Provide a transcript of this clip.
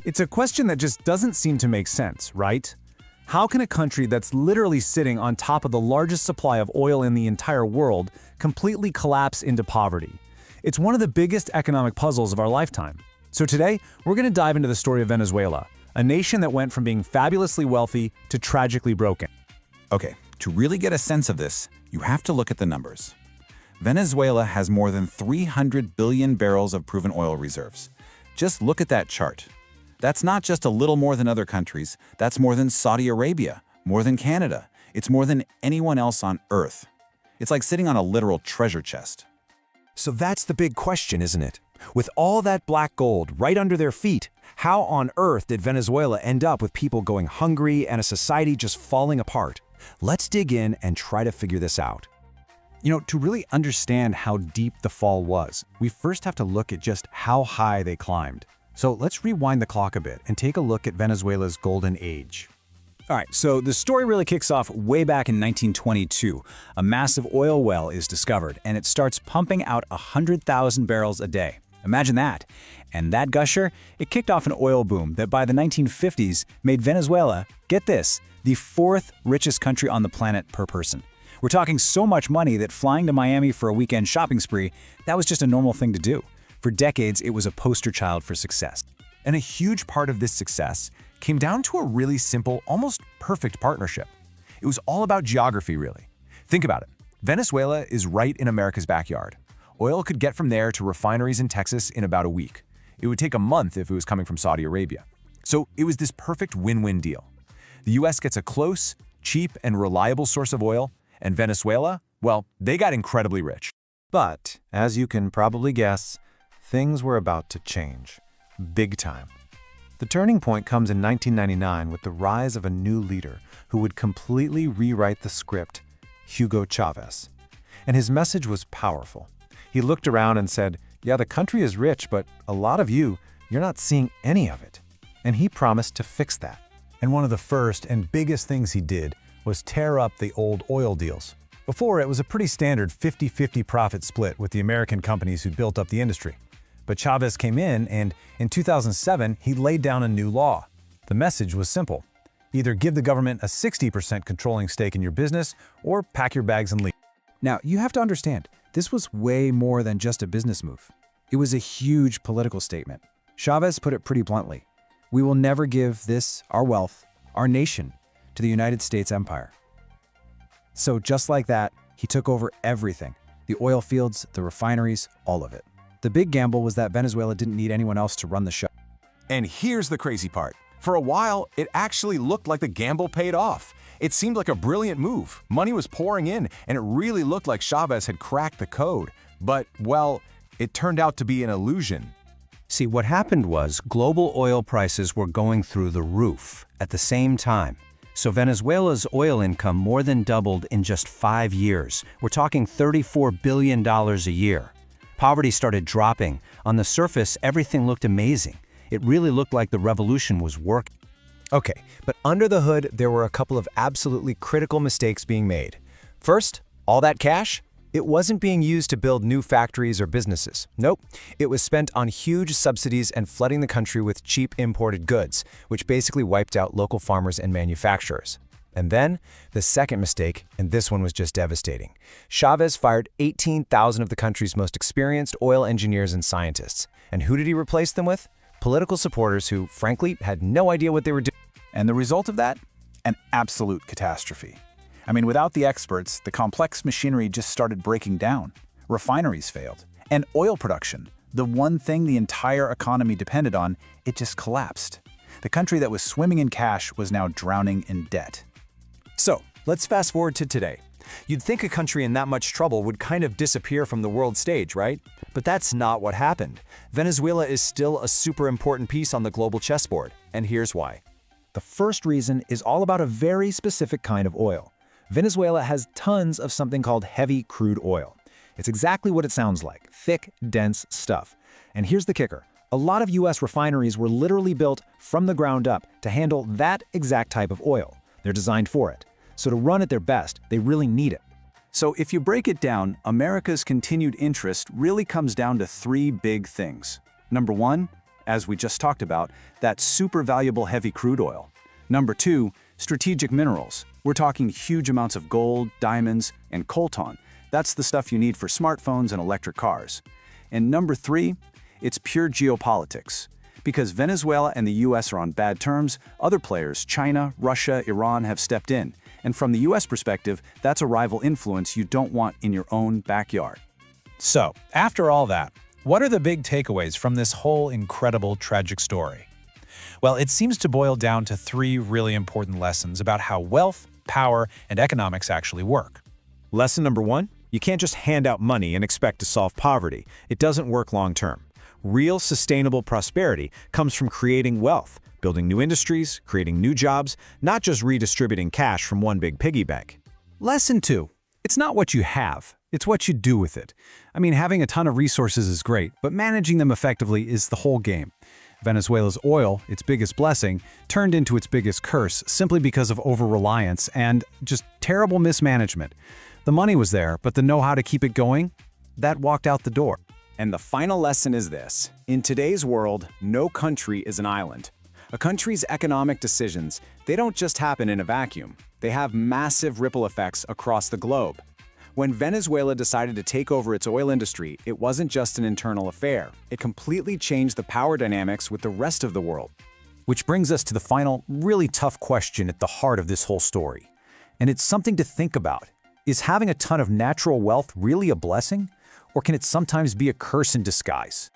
It's a question that just doesn't seem to make sense, right? How can a country that's literally sitting on top of the largest supply of oil in the entire world completely collapse into poverty? It's one of the biggest economic puzzles of our lifetime. So today, we're going to dive into the story of Venezuela, a nation that went from being fabulously wealthy to tragically broken. Okay, to really get a sense of this, you have to look at the numbers. Venezuela has more than 300 billion barrels of proven oil reserves. Just look at that chart. That's not just a little more than other countries, that's more than Saudi Arabia, more than Canada. It's more than anyone else on Earth. It's like sitting on a literal treasure chest. So that's the big question, isn't it? With all that black gold right under their feet, how on earth did Venezuela end up with people going hungry and a society just falling apart? Let's dig in and try to figure this out. To really understand how deep the fall was, we first have to look at just how high they climbed. So let's rewind the clock a bit and take a look at Venezuela's golden age. All right, so the story really kicks off way back in 1922. A massive oil well is discovered, and it starts pumping out 100,000 barrels a day. Imagine that. And that gusher, it kicked off an oil boom that by the 1950s made Venezuela, get this, the fourth richest country on the planet per person. We're talking so much money that flying to Miami for a weekend shopping spree, that was just a normal thing to do. For decades, it was a poster child for success. And a huge part of this success came down to a really simple, almost perfect partnership. It was all about geography, really. Think about it. Venezuela is right in America's backyard. Oil could get from there to refineries in Texas in about a week. It would take a month if it was coming from Saudi Arabia. So it was this perfect win-win deal. The US gets a close, cheap, and reliable source of oil, and Venezuela, well, they got incredibly rich. But, as you can probably guess, things were about to change. Big time. The turning point comes in 1999 with the rise of a new leader who would completely rewrite the script, Hugo Chavez. And his message was powerful. He looked around and said, yeah, the country is rich, but a lot of you're not seeing any of it. And he promised to fix that. And one of the first and biggest things he did was tear up the old oil deals. Before, it was a pretty standard 50-50 profit split with the American companies who built up the industry. But Chavez came in, and in 2007, he laid down a new law. The message was simple. Either give the government a 60% controlling stake in your business, or pack your bags and leave. Now, you have to understand, this was way more than just a business move. It was a huge political statement. Chavez put it pretty bluntly. We will never give this, our wealth, our nation, to the United States empire. So just like that, he took over everything. The oil fields, the refineries, all of it. The big gamble was that Venezuela didn't need anyone else to run the show. And here's the crazy part. For a while, it actually looked like the gamble paid off. It seemed like a brilliant move. Money was pouring in, and it really looked like Chavez had cracked the code. But, well, it turned out to be an illusion. See, what happened was global oil prices were going through the roof at the same time. So Venezuela's oil income more than doubled in just 5 years. We're talking $34 billion a year. Poverty started dropping. On the surface, everything looked amazing. It really looked like the revolution was working. Okay, but under the hood, there were a couple of absolutely critical mistakes being made. First, all that cash, it wasn't being used to build new factories or businesses. Nope, it was spent on huge subsidies and flooding the country with cheap imported goods, which basically wiped out local farmers and manufacturers. And then, the second mistake, and this one was just devastating. Chavez fired 18,000 of the country's most experienced oil engineers and scientists. And who did he replace them with? Political supporters who, frankly, had no idea what they were doing. And the result of that? An absolute catastrophe. I mean, without the experts, the complex machinery just started breaking down. Refineries failed. And oil production, the one thing the entire economy depended on, it just collapsed. The country that was swimming in cash was now drowning in debt. So, let's fast forward to today. You'd think a country in that much trouble would kind of disappear from the world stage, right? But that's not what happened. Venezuela is still a super important piece on the global chessboard, and here's why. The first reason is all about a very specific kind of oil. Venezuela has tons of something called heavy crude oil. It's exactly what it sounds like, thick, dense stuff. And here's the kicker. A lot of US refineries were literally built from the ground up to handle that exact type of oil. They're designed for it. So to run at their best, they really need it. So if you break it down, America's continued interest really comes down to 3 big things. Number 1, as we just talked about, that super valuable heavy crude oil. Number 2, strategic minerals. We're talking huge amounts of gold, diamonds, and coltan. That's the stuff you need for smartphones and electric cars. And number 3, it's pure geopolitics. Because Venezuela and the US are on bad terms, other players, China, Russia, Iran, have stepped in. And from the US perspective, that's a rival influence you don't want in your own backyard. So, after all that, what are the big takeaways from this whole incredible, tragic story? Well, it seems to boil down to 3 really important lessons about how wealth, power, and economics actually work. Lesson number 1, you can't just hand out money and expect to solve poverty. It doesn't work long term. Real sustainable prosperity comes from creating wealth, building new industries, creating new jobs, not just redistributing cash from one big piggy bank. Lesson 2, it's not what you have, it's what you do with it. I mean, having a ton of resources is great, but managing them effectively is the whole game. Venezuela's oil, its biggest blessing, turned into its biggest curse simply because of over-reliance and just terrible mismanagement. The money was there, but the know-how to keep it going, that walked out the door. And the final lesson is this. In today's world, no country is an island. A country's economic decisions, they don't just happen in a vacuum. They have massive ripple effects across the globe. When Venezuela decided to take over its oil industry, it wasn't just an internal affair. It completely changed the power dynamics with the rest of the world. Which brings us to the final, really tough question at the heart of this whole story. And it's something to think about. Is having a ton of natural wealth really a blessing? Or can it sometimes be a curse in disguise?